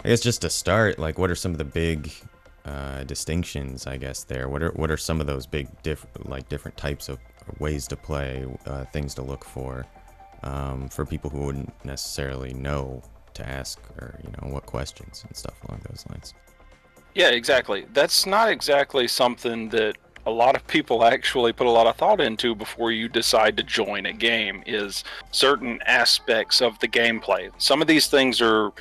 I guess just to start, like, what are some of the big distinctions? I guess there. What are some of those big different types of ways to play, things to look for people who wouldn't necessarily know to ask, or what questions and stuff along those lines. Yeah, exactly. That's not exactly something that a lot of people actually put a lot of thought into before you decide to join a game, is certain aspects of the gameplay. Some of these things are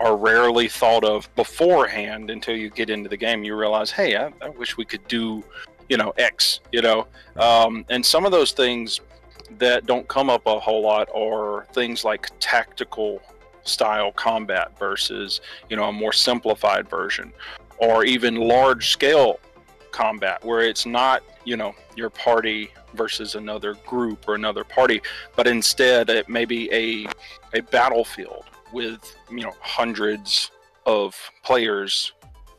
rarely thought of beforehand until you get into the game. You realize, hey, I wish we could do, X, and some of those things that don't come up a whole lot are things like tactical style combat versus, a more simplified version, or even large scale combat where it's not, your party versus another group or another party, but instead it may be a battlefield with, hundreds of players,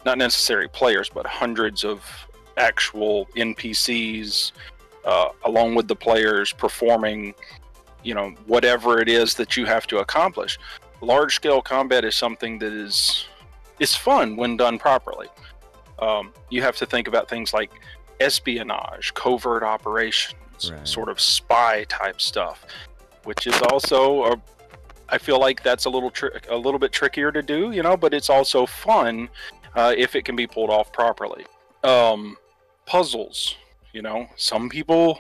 not necessarily players, but hundreds of actual NPCs, along with the players performing, whatever it is that you have to accomplish. Large scale combat is something that is fun when done properly. You have to think about things like espionage, covert operations, Right. sort of spy type stuff, which is also I feel like that's a little bit trickier to do, but it's also fun if it can be pulled off properly. Puzzles, some people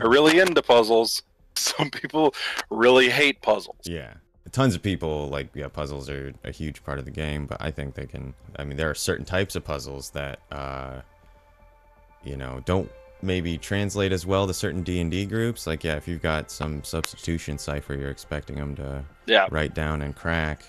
are really into puzzles. Some people really hate puzzles. Yeah. Tons of people puzzles are a huge part of the game, but I think there are certain types of puzzles that don't maybe translate as well to certain D&D groups. Like, if you've got some substitution cipher you're expecting them to write down and crack,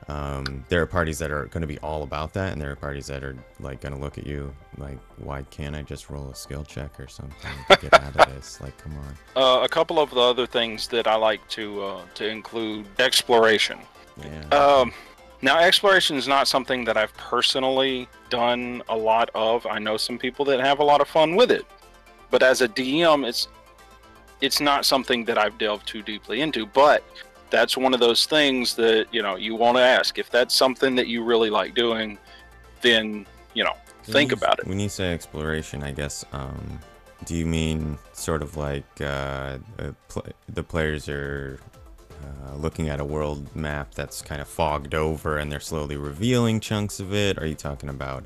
there are parties that are going to be all about that, and there are parties that are going to look at you like, why can't I just roll a skill check or something to get out of this? Like, come on. A couple of the other things that I like to include: exploration. Yeah. Now, exploration is not something that I've personally done a lot of. I know some people that have a lot of fun with it, but as a DM, it's not something that I've delved too deeply into. But that's one of those things that, you want to ask. If that's something that you really like doing, then, think about it. When you say exploration, I guess, do you mean sort of like the players are looking at a world map that's kind of fogged over and they're slowly revealing chunks of it? Are you talking about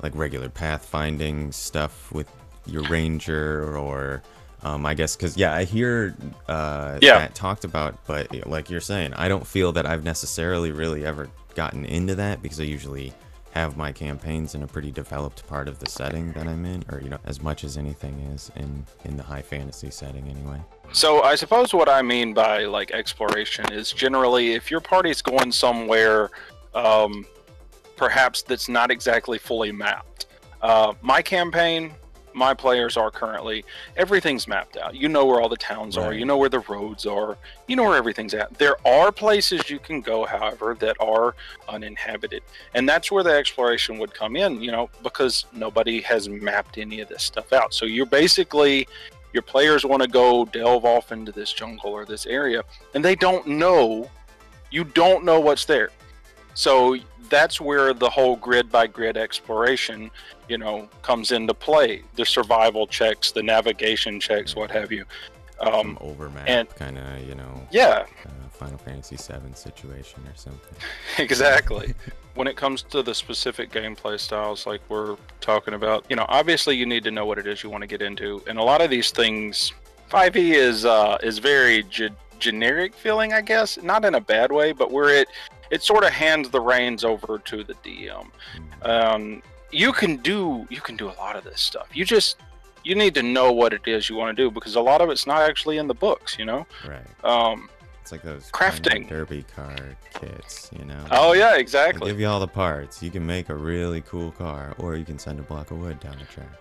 like regular pathfinding stuff with your ranger, or I guess, because I hear that talked about, but like you're saying, I don't feel that I've necessarily really ever gotten into that, because I usually have my campaigns in a pretty developed part of the setting that I'm in, or as much as anything is in the high fantasy setting anyway. So I suppose what I mean by exploration is generally if your party's going somewhere perhaps that's not exactly fully mapped. My campaign, my players are currently, everything's mapped out. You know where all the towns are, you know where the roads are, you know where everything's at. There are places you can go, however, that are uninhabited. And that's where the exploration would come in, because nobody has mapped any of this stuff out. So you're basically, your players want to go delve off into this jungle or this area, and they don't know, you don't know what's there. So that's where the whole grid by grid exploration, comes into play. The survival checks, the navigation checks, what have you. Some overmap kind of, Final Fantasy VII situation or something. Exactly. When it comes to the specific gameplay styles like we're talking about, obviously you need to know what it is you want to get into. And a lot of these things, 5e is very generic feeling, I guess. Not in a bad way, but where it sort of hands the reins over to the DM. You can do a lot of this stuff. You need to know what it is you want to do, because a lot of it's not actually in the books, Right. It's like those crafting derby card kits, Oh yeah, exactly. They give you all the parts. You can make a really cool car, or you can send a block of wood down the track.